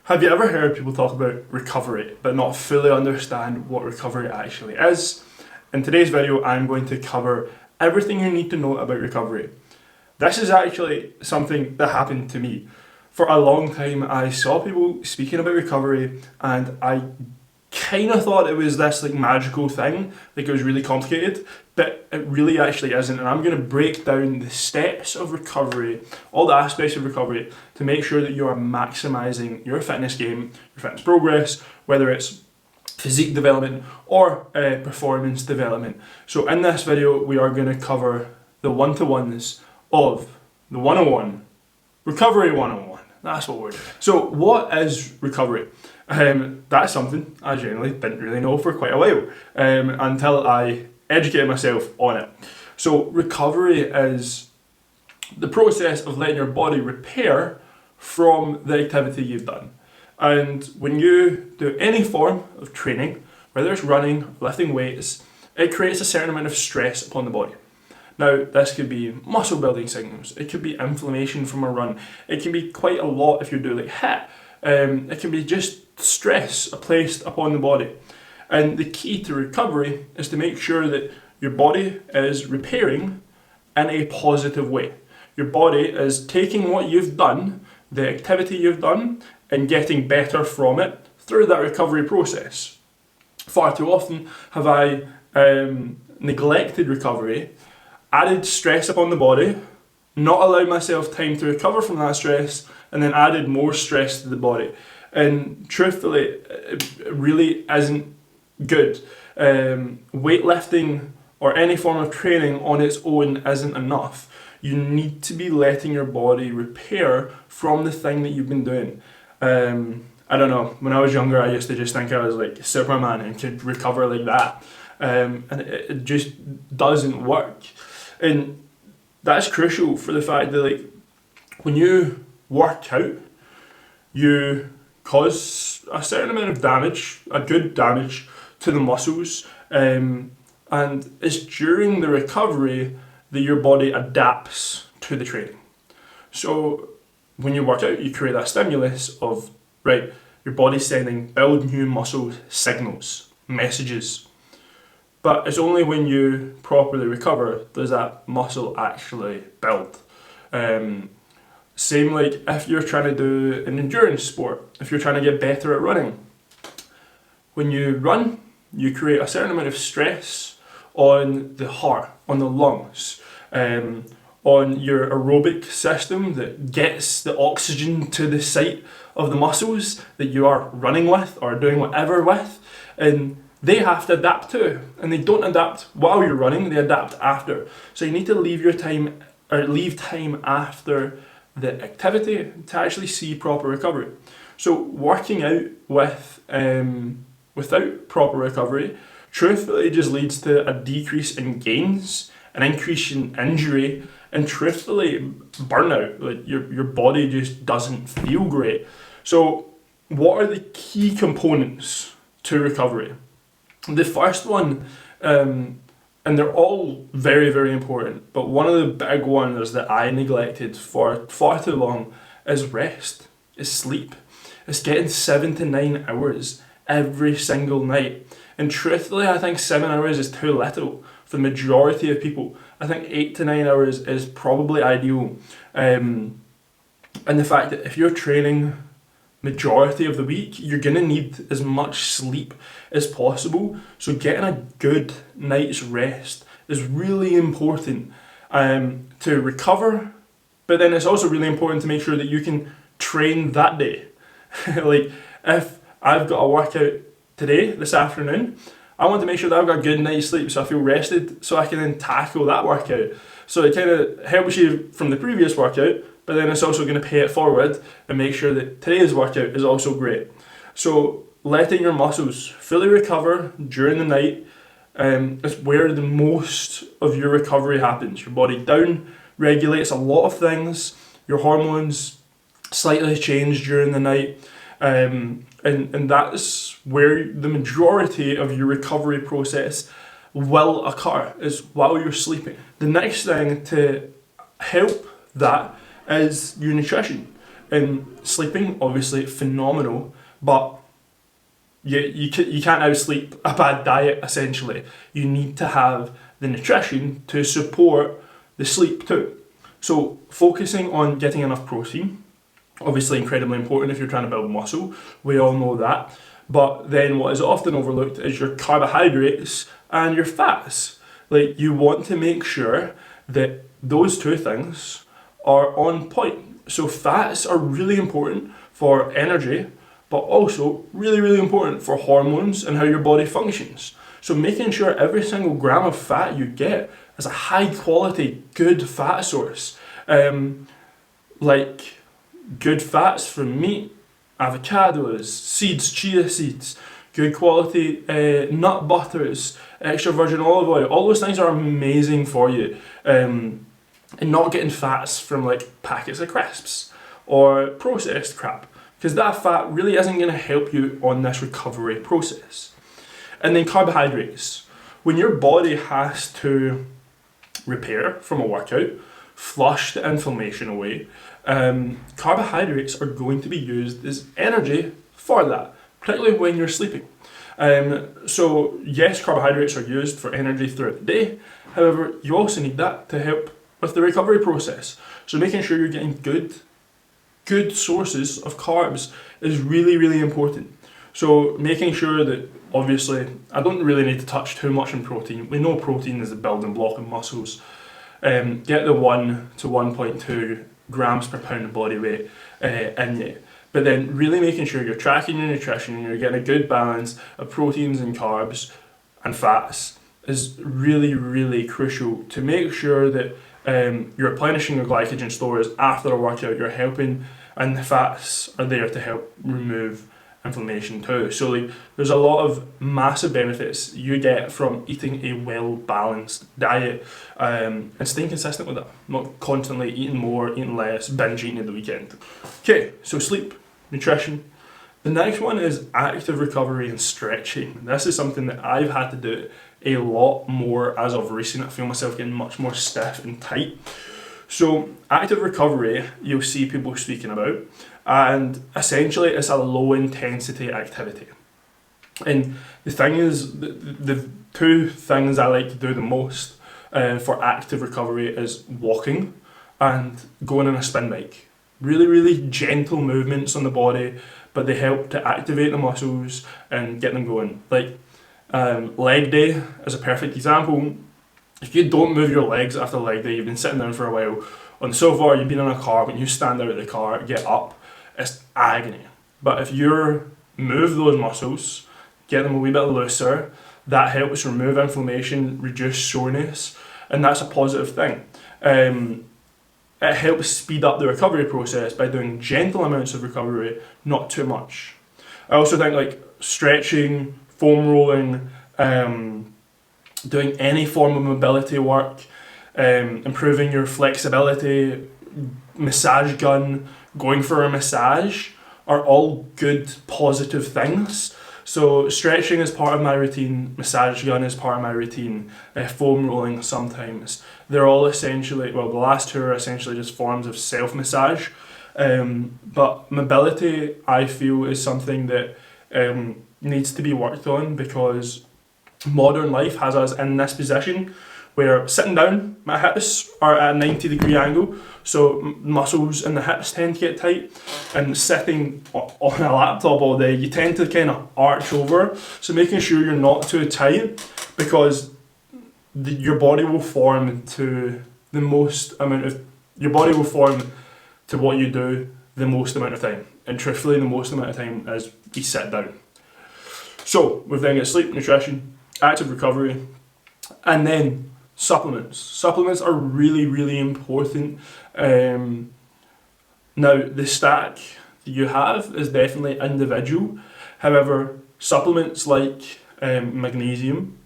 Have you ever heard people talk about recovery but not fully understand what recovery actually is? In today's video, I'm going to cover everything you need to know about recovery. This is actually something that happened to me. For a long time, I saw people speaking about recovery and I kind of thought it was this magical thing, it was really complicated, but it really actually isn't. And I'm going to break down the steps of recovery, all the aspects of recovery, to make sure that you are maximizing your fitness game, your fitness progress, whether it's physique development or performance development. So in this video, we are going to cover the one-to-ones of the 101, Recovery 101. That's what we're doing. So what is recovery? That's something I genuinely didn't really know for quite a while until I educated myself on it. So recovery is the process of letting your body repair from the activity you've done. And when you do any form of training, whether it's running, lifting weights, it creates a certain amount of stress upon the body. Now, this could be muscle building signals, it could be inflammation from a run, it can be quite a lot if you do HIIT. It can be just stress placed upon the body. And the key to recovery is to make sure that your body is repairing in a positive way. Your body is taking what you've done, the activity you've done, and getting better from it through that recovery process. Far too often have I neglected recovery, added stress upon the body, not allowed myself time to recover from that stress, and then added more stress to the body. And truthfully, it really isn't good. Weightlifting or any form of training on its own isn't enough. You need to be letting your body repair from the thing that you've been doing. I don't know, when I was younger, I used to just think I was like Superman and could recover like that. And it just doesn't work. And that's crucial for the fact that when you work out, you cause a certain amount of damage, a good damage to the muscles, and it's during the recovery that your body adapts to the training. So when you work out, you create that stimulus of, right, your body's sending build new muscle signals, messages. But it's only when you properly recover does that muscle actually build. Same if you're trying to do an endurance sport, if you're trying to get better at running. When you run, you create a certain amount of stress on the heart, on the lungs, on your aerobic system that gets the oxygen to the site of the muscles that you are running with or doing whatever with, and they have to adapt to, and they don't adapt while you're running, they adapt after. So you need to leave time after the activity to actually see proper recovery. So working out without proper recovery truthfully just leads to a decrease in gains, an increase in injury, and truthfully burnout. Your body just doesn't feel great. So what are the key components to recovery? The first one, and they're all very, very important, but one of the big ones that I neglected for far too long is rest, is sleep. It's getting 7 to 9 hours every single night. And truthfully, I think 7 hours is too little for the majority of people. I think 8 to 9 hours is probably ideal. And the fact that if you're training majority of the week, you're going to need as much sleep as possible. So getting a good night's rest is really important to recover, but then it's also really important to make sure that you can train that day. If I've got a workout today, this afternoon, I want to make sure that I've got a good night's sleep so I feel rested so I can then tackle that workout. So it kind of helps you from the previous workout, but then it's also going to pay it forward and make sure that today's workout is also great. So letting your muscles fully recover during the night is where the most of your recovery happens. Your body down regulates a lot of things. Your hormones slightly change during the night. And that's where the majority of your recovery process will occur, is while you're sleeping. The next thing to help that is your nutrition. And sleeping, obviously, phenomenal, but you can't outsleep a bad diet, essentially. You need to have the nutrition to support the sleep too. So focusing on getting enough protein, obviously incredibly important if you're trying to build muscle. We all know that. But then what is often overlooked is your carbohydrates and your fats. Like, you want to make sure that those two things are on point. So fats are really important for energy, but also really, really important for hormones and how your body functions. So making sure every single gram of fat you get is a high quality, good fat source. Like good fats from meat, avocados, seeds, chia seeds, good quality nut butters, extra virgin olive oil. All those things are amazing for you. And not getting fats from like packets of crisps or processed crap, because that fat really isn't going to help you on this recovery process. And then carbohydrates. When your body has to repair from a workout, flush the inflammation away, carbohydrates are going to be used as energy for that, particularly when you're sleeping. So yes, carbohydrates are used for energy throughout the day. However, you also need that to help with the recovery process. So making sure you're getting good sources of carbs is really, really important. So making sure that, obviously, I don't really need to touch too much on protein. We know protein is the building block of muscles. Get the 1 to 1.2 grams per pound of body weight in you. But then really making sure you're tracking your nutrition and you're getting a good balance of proteins and carbs and fats is really, really crucial to make sure that you're replenishing your glycogen stores after a workout, you're helping, and the fats are there to help remove inflammation too. So like, there's a lot of massive benefits you get from eating a well-balanced diet and staying consistent with that, not constantly eating more, eating less, binge eating at the weekend. Okay, so sleep, nutrition. The next one is active recovery and stretching. This is something that I've had to do a lot more as of recent. I feel myself getting much more stiff and tight. So active recovery, you'll see people speaking about, and essentially it's a low intensity activity. And the thing is, the two things I like to do the most for active recovery is walking and going on a spin bike. Really, really gentle movements on the body, but they help to activate the muscles and get them going. Like leg day is a perfect example. If you don't move your legs after leg day, you've been sitting down for a while on the sofa, or you've been in a car, when you stand out of the car, get up, it's agony. But if you move those muscles, get them a wee bit looser, that helps remove inflammation, reduce soreness, and that's a positive thing. It helps speed up the recovery process by doing gentle amounts of recovery, not too much. I also think like stretching, foam rolling, doing any form of mobility work, improving your flexibility, massage gun, going for a massage are all good positive things. So stretching is part of my routine, massage gun is part of my routine, foam rolling sometimes. They're all essentially, well, the last two are essentially just forms of self-massage. But mobility, I feel, is something that needs to be worked on, because modern life has us in this position where sitting down, my hips are at a 90-degree angle, so muscles in the hips tend to get tight, and sitting on a laptop all day, you tend to kind of arch over, so making sure you're not too tight, because your body will form to the most amount of, your body will form to what you do the most amount of time, and truthfully the most amount of time is you sit down. So we've then got sleep, nutrition, active recovery, and then supplements. Supplements are really, really important. Now, the stack that you have is definitely individual. However, supplements like magnesium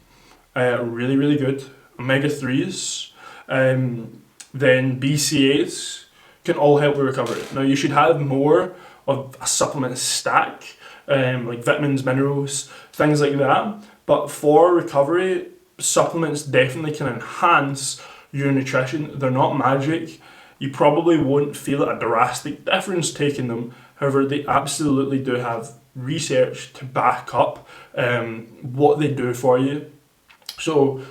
are really, really good. Omega-3s, then BCAAs can all help with recovery. Now, you should have more of a supplement stack, like vitamins, minerals, things like that. But for recovery, supplements definitely can enhance your nutrition. They're not magic. You probably won't feel a drastic difference taking them. However, they absolutely do have research to back up what they do for you. So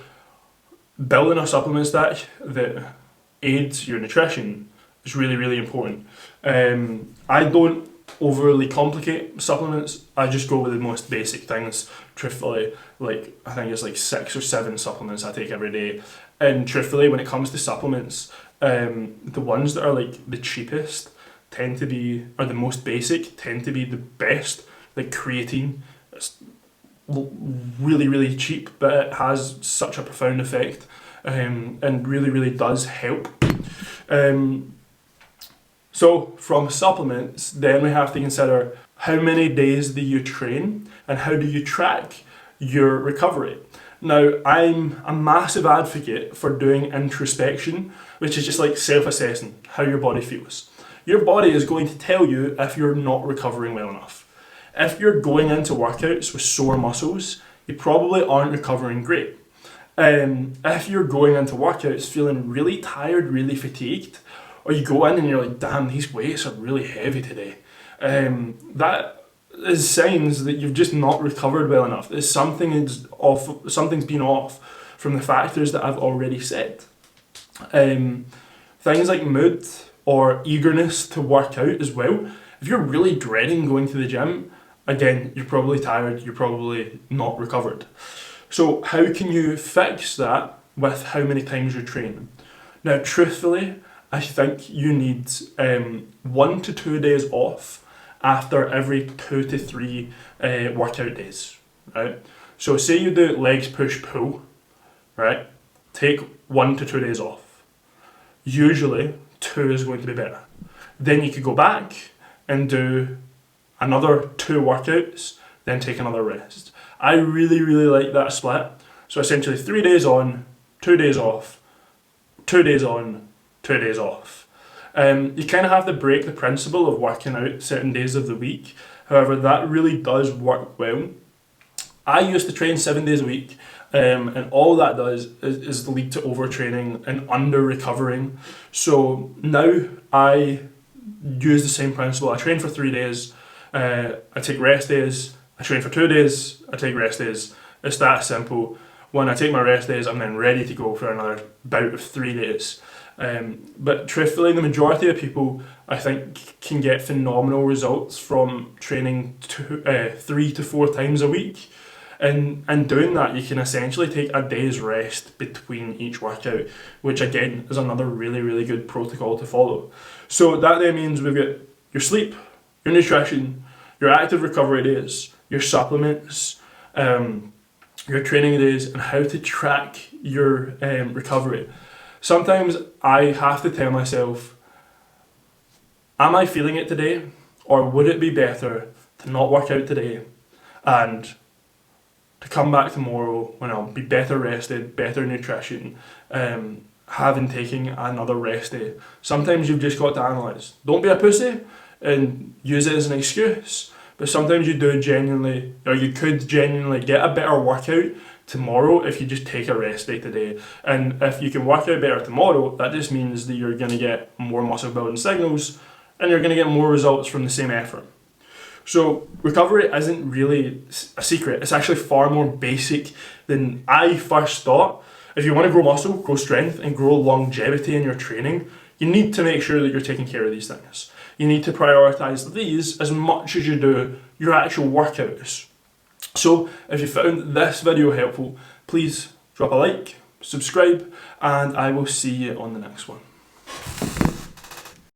building a supplement stack that aids your nutrition is really, really important. I don't overly complicate supplements. I just go with the most basic things, truthfully. Like, I think it's like 6 or 7 supplements I take every day. And truthfully, when it comes to supplements, the ones that are like the cheapest tend to be, or the most basic, tend to be the best. Like creatine, it's really, really cheap, but it has such a profound effect, and really, really does help. So from supplements, then we have to consider how many days do you train and how do you track your recovery. Now, I'm a massive advocate for doing introspection, which is just like self-assessing how your body feels. Your body is going to tell you if you're not recovering well enough. If you're going into workouts with sore muscles, you probably aren't recovering great. If you're going into workouts feeling really tired, really fatigued, or you go in and you're like, damn, these weights are really heavy today, that is signs that you've just not recovered well enough. Something's been off from the factors that I've already said. Things like mood or eagerness to work out as well. If you're really dreading going to the gym, again, you're probably tired, you're probably not recovered. So how can you fix that with how many times you're training? Now, truthfully, I think you need 1 to 2 days off after every 2 to 3 workout days, right? So say you do legs, push, pull, right? Take 1 to 2 days off. Usually 2 is going to be better. Then you could go back and do another 2 workouts, then take another rest. I really, really like that split. So essentially 3 days on, 2 days off, 2 days on, 2 days off. You kind of have to break the principle of working out certain days of the week. However, that really does work well. I used to train 7 days a week, and all that does is lead to overtraining and under-recovering. So now I use the same principle. I train for 3 days, I take rest days, I train for 2 days, I take rest days. It's that simple. When I take my rest days, I'm then ready to go for another bout of 3 days. But truthfully, the majority of people, I think, can get phenomenal results from training 3 to 4 times a week. And doing that, you can essentially take a day's rest between each workout, which again is another really, really good protocol to follow. So that then means we've got your sleep, your nutrition, your active recovery days, your supplements, your training days, and how to track your recovery. Sometimes I have to tell myself, am I feeling it today? Or would it be better to not work out today and to come back tomorrow when I'll be better rested, better nutrition, having taken another rest day? Sometimes you've just got to analyse. Don't be a pussy and use it as an excuse, but sometimes you do genuinely, or you could genuinely get a better workout tomorrow if you just take a rest day today. And if you can work out better tomorrow, that just means that you're going to get more muscle building signals and you're going to get more results from the same effort. So recovery isn't really a secret. It's actually far more basic than I first thought. If you want to grow muscle, grow strength, and grow longevity in your training, you need to make sure that you're taking care of these things. You need to prioritize these as much as you do your actual workouts. So if you found this video helpful, please drop a like, subscribe, and I will see you on the next one.